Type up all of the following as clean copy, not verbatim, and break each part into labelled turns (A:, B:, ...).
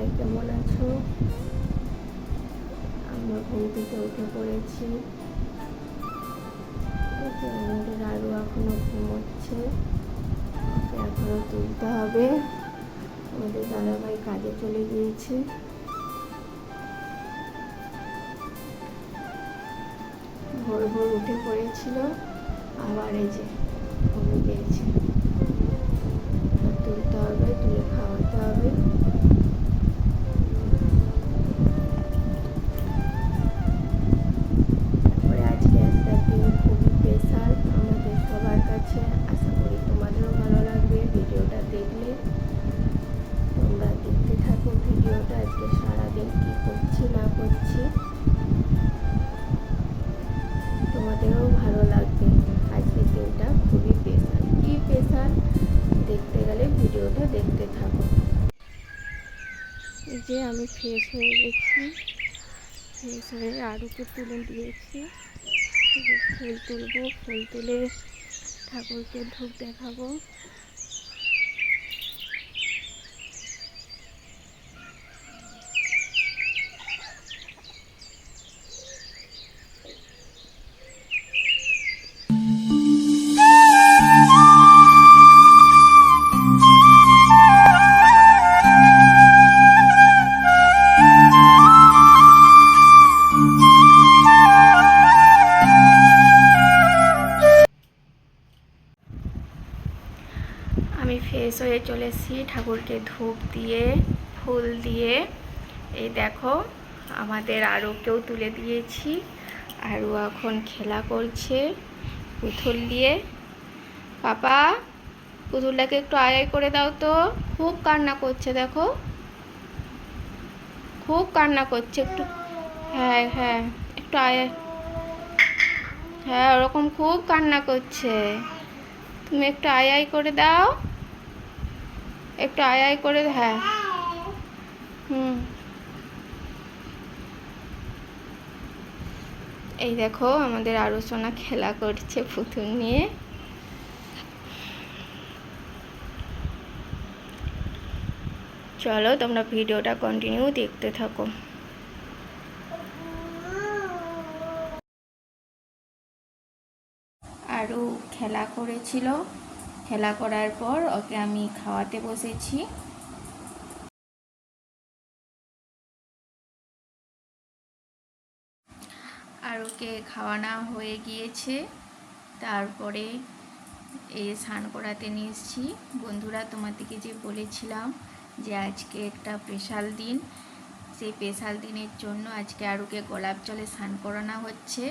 A: সবাই কেমন আছো? আমরা ঘুম থেকে উঠে পড়েছি। আমাদের আরও এখনো ঘুমোচ্ছে, ওকে এখনো তুলতে হবে। আমাদের দাদাভাই কাজে চলে গিয়েছে। ভোর ভোর উঠে পড়েছিল, আবার এই যে ঘুমিয়ে গিয়েছে। তুলতে হবে, তুলে খাওয়াতে হবে। তারপরে আজকে একটা দিন খুবই স্পেশাল আমাদের সবার কাছে। আশা করি তোমাদেরও ভালো লাগবে ভিডিওটা দেখলে। তোমরা দেখতে থাকো ভিডিওটা। আজকে সারাদিন কি করছি না করছি তোমাদেরও ভালো লাগবে। আজকের দিনটা খুবই স্পেশাল। কি স্পেশাল দেখতে গেলে ভিডিওটা দেখতে থাকো। এই যে আমি ফ্রেশ হয়ে গেছি, ফ্রেশ হয়ে আরুকে তুলে দিয়েছি। ফুল তুলবো, ফুল তুলে ঠাকুরকে ধূপ দেখাবো। আমি ফ্রেশ হয়ে চলে এসেছি, ঠাকুরকে ধূপ দিয়ে ফুল দিয়ে। এই দেখো আমাদের আরুকেও তুলে দিয়েছি। আরু এখন খেলা করছে পুতুল দিয়ে। পাপা পুতুলটাকে একটু আয় করে দাও তো, খুব কান্না করছে। দেখো খুব কান্না করছে। একটু হ্যাঁ হ্যাঁ একটু আয়। হ্যাঁ ওরকম খুব কান্না করছে। তুমি একটু আয় আয় করে দাও, একটু আয় আয় করে। হ্যাঁ এই দেখো আমাদের আরু সোনা খেলা করছে পুতুল নিয়ে। চলো তোমরা ভিডিওটা কন্টিনিউ দেখতে থাকো। আরু খেলা করেছিল, খেলা করার পর ওকে আমি খাওয়াতে বসেছি। আরুকে খাওয়ানো হয়ে গিয়েছে। তারপরে এই স্নান করাতে নিয়ে এসেছি। বন্ধুরা তোমাদেরকে যে বলেছিলাম যে আজকে একটা স্পেশাল দিন, সেই স্পেশাল দিনের জন্য আজকে আরুকে গোলাপ জলে স্নান করানো হচ্ছে।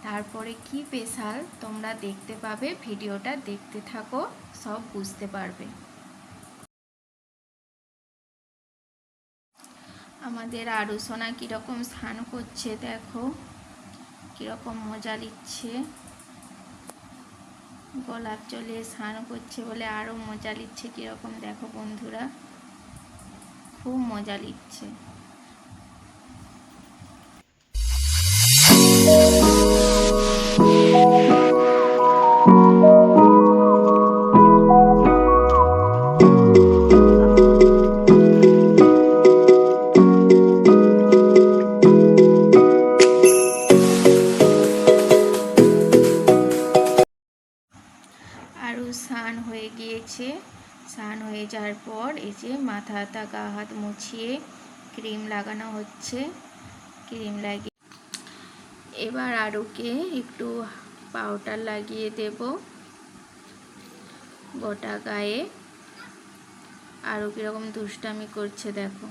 A: তারপরে কি স্পেশাল তোমরা দেখতে পাবে, ভিডিওটা দেখতে থাকো, সব বুঝতে পারবে। আমাদের আরু সোনা কীরকম স্নান করছে দেখো, কীরকম মজা নিচ্ছে। গোলাপ জলে স্নান করছে বলে আরও মজা নিচ্ছে কীরকম দেখো বন্ধুরা, খুব মজা নিচ্ছে। আরও স্নান হয়ে গিয়েছে। স্নান হয়ে যাওয়ার পর এই যে মাথা হাতা গা হাত মুছিয়ে ক্রিম লাগানো হচ্ছে। ক্রিম লাগিয়ে এবার আরুকে একটু পাউডার লাগিয়ে দেব গোটা গায়ে। আরও কীরকম দুষ্টামি করছে দেখো,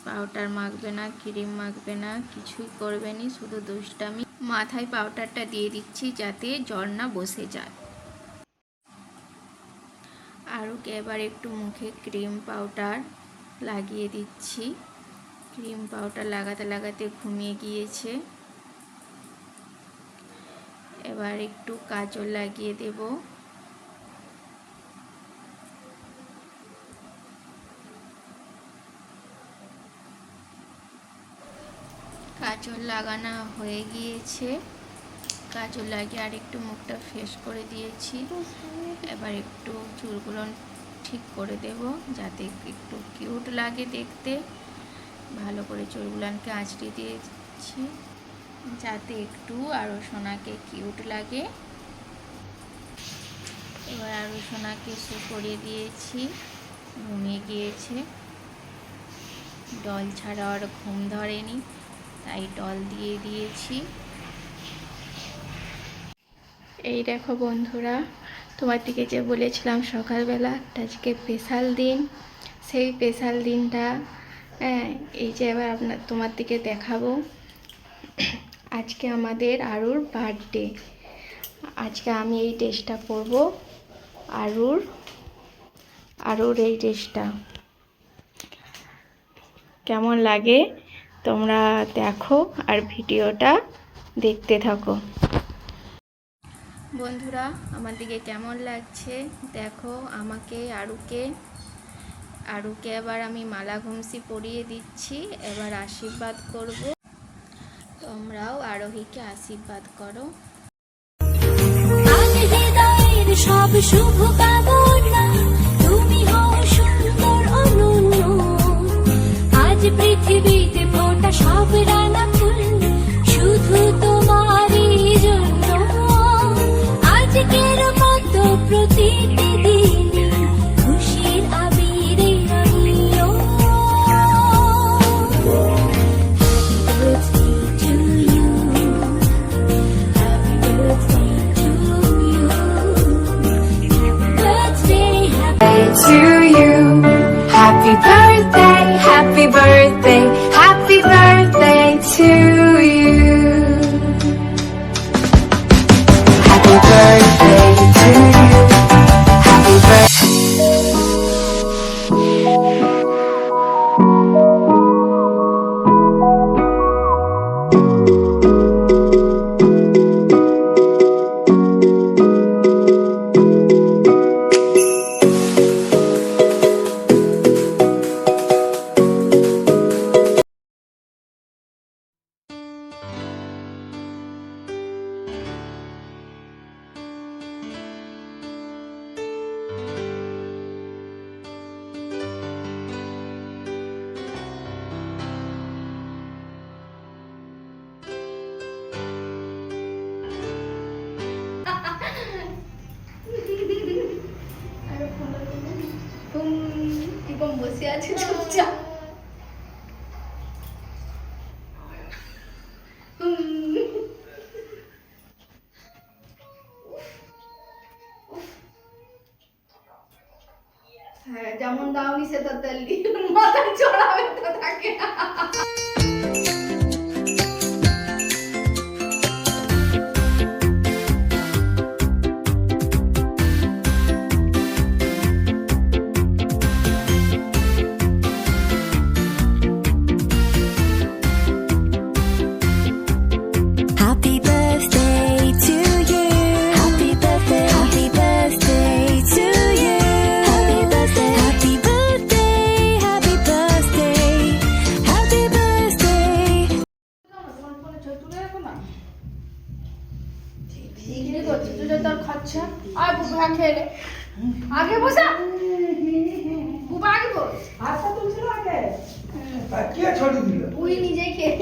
A: পাউডার মাখবে না, ক্রিম মাখবে না, কিছুই করবে না, শুধু দুষ্টামি। মাথায় পাউডারটা দিয়ে দিচ্ছি যাতে জল না বসে যায়। আরুকে এবার একটু মুখে ক্রিম পাউডার লাগিয়ে দিচ্ছি। ক্রিম পাউডার লাগাতে লাগাতে ঘুমিয়ে গিয়েছে। এবার একটু কাজল লাগিয়ে দেব। কাজল লাগানো হয়ে গিয়েছে। কাজল লাগিয়ে আর একটু মুখটা ফ্রেশ করে দিয়েছি। এবার একটু চুলগুলো ঠিক করে দেব যাতে একটু কিউট লাগে দেখতে। ভালো করে চুলগুলানকে আঁচড়ে দিয়েছি যাতে একটু আরও সোনাকে কিউট লাগে। এবার আরও সোনাকে শু করিয়ে দিয়েছি, ঘুমিয়ে গিয়েছে। ডল ছাড়া আর ঘুম ধরেনি, তাই ডল দিয়ে দিয়েছি। এই দেখো বন্ধুরা, তোমার দিকে যে বলেছিলাম সকালবেলা আজকে স্পেশাল দিন, সেই স্পেশাল দিনটা এই যে এবার তোমার দিকে দেখাবো। আজকে আমাদের আরুর বার্থডে। আজকে আমি এই ড্রেসটা পরবো, আরুর এই ড্রেসটা কেমন লাগে তোমরা দেখো আর ভিডিওটা দেখতে থাকো। বন্ধুরা আমার দিকে কেমন লাগছে দেখো। আমাকে আরুকে এবার আমি মালা ঘুমসি পরিয়ে দিচ্ছি। এবার আশীর্বাদ করব, তোমরাও আরোহীকে আশীর্বাদ করো।
B: সব শুভ কামনা তুমি হও সুন্দর অনন্য। আজ পৃথিবীতে ফোটা সব রাঙা ফুল শুধু তোমারই জন্য। আজকের মতো প্রতিটি দিন খুশির আবিরে রইও। To you, happy birthday, happy birthday, happy birthday to you. Happy birthday to you, happy birthday.
A: বসে আছে চুপচাপ। হ্যাঁ, যেমন দাওনি সে তো তেলি মাথায় চড়াবে তো থাকে।
B: Happy birthday to you. Happy birthday, happy birthday to you. Happy birthday, happy birthday, happy birthday, happy birthday.
A: আগে বসা বুবা, আগে বস।
C: আচ্ছা তুলছিল আগে কি ছড়ি দিল
A: তুই নিজেই খেয়ে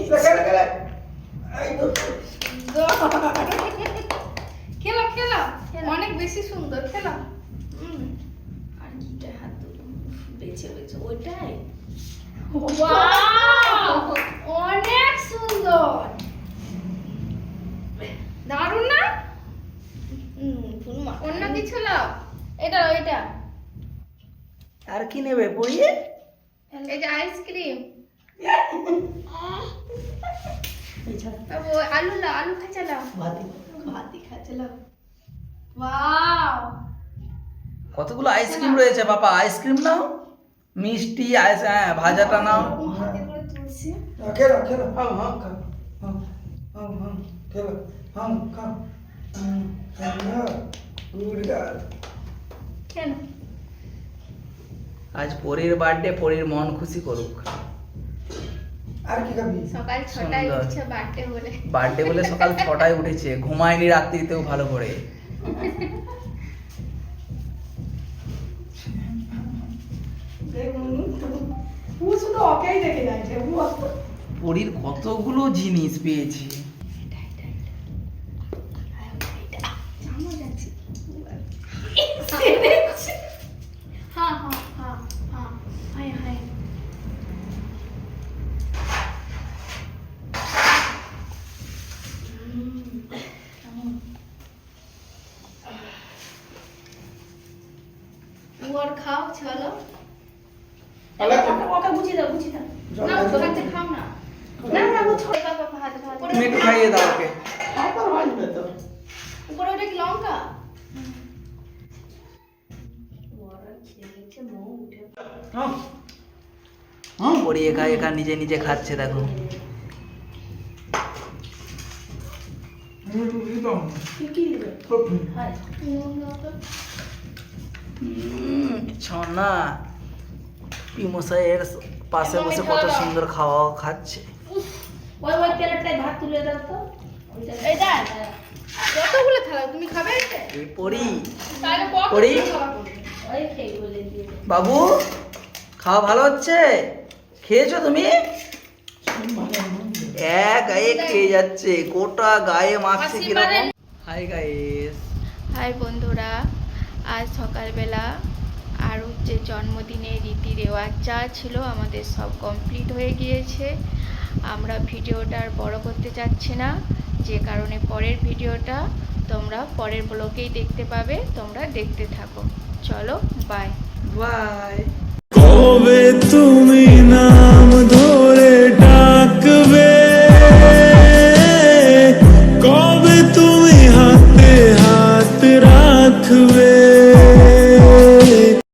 A: খেলা খেলা অনেক বেশি সুন্দর খেলা। আর কিটা হাত বেছে বেছে ওইটাই অনেক সুন্দর, দারুণ না? অন্য কিছু লাও, এটা এটা
C: আর কি নেবে পড়িয়ে
A: এই যে আইসক্রিম। আলু লাও, আলু খাঁচা লাও, ভাতি খাঁচা লাও। ওয়াও,
C: কতগুলো আইসক্রিম রয়েছে বাবা। আইসক্রিম নাও, মিষ্টি ভাজাটা নাও।
A: হাতে করে তুলছি।
C: খেলো খেলো, হাম হাম খাও, হাম হাম হাম খেলো, হাম খাও।
A: কেন
C: আজ পরীর বার্থডে, পরীর মন খুশি করুক। আর কি খাবি?
A: সকাল 6টায় উঠছে বার্থডে
C: বলে সকাল 6টায় উঠেছে, ঘুমায়নি রাত্রিতেও ভালো করে।
D: ও শুধু ওকেই দেখে যাচ্ছে
C: পরীর কতগুলো জিনিস পেয়েছি।
D: হ্যাঁ হ্যাঁ হ্যাঁ হ্যাঁ হাই হাই ওর খাও চলো ওকে বুঝিয়ে দাও না ও খাচ্ছে খাও না না না ও ছোট বাবা হাতে
C: তুমি একটু খাইয়ে দাও ওকে।
D: উপরে ওটা কি লঙ্কা ওরা খেয়েছে মৌ উঠে
C: পরি একা একা নিজে নিজে খাচ্ছে দেখো।
D: কি কি দিবে হাই
C: ছনা পিমসাইয়ের পাশে বসে কত সুন্দর খাওয়া খাচ্ছে।
D: ওই প্লেটটায় ভাত তুলে দাও তো এই দেখ কতগুলো থালা তুমি খাবে এটা
C: এই পরি
D: তাহলে কত
C: পরি
D: ওই খেয়ে বলে দিয়ে
C: বাবু খাওয়া ভালো হচ্ছে? খেয়েছো তুমি? এক গায়ে খেয়ে যাচ্ছে, গোটা গায়ে মাখছে কিরকম। হাই গাইস,
A: হাই বন্ধুরা, আজ সকালবেলা আর হচ্ছে জন্মদিনের রীতি রেওয়াজ যা ছিল আমাদের সব কমপ্লিট হয়ে গিয়েছে। আমরা ভিডিওটা আর বড় করতে চাচ্ছি না, যে কারণে পরের ভিডিওটা তোমরা পরের ব্লগেই দেখতে পাবে। তোমরা দেখতে থাকো, চলো বাই
C: বাই।
E: কবে তুমি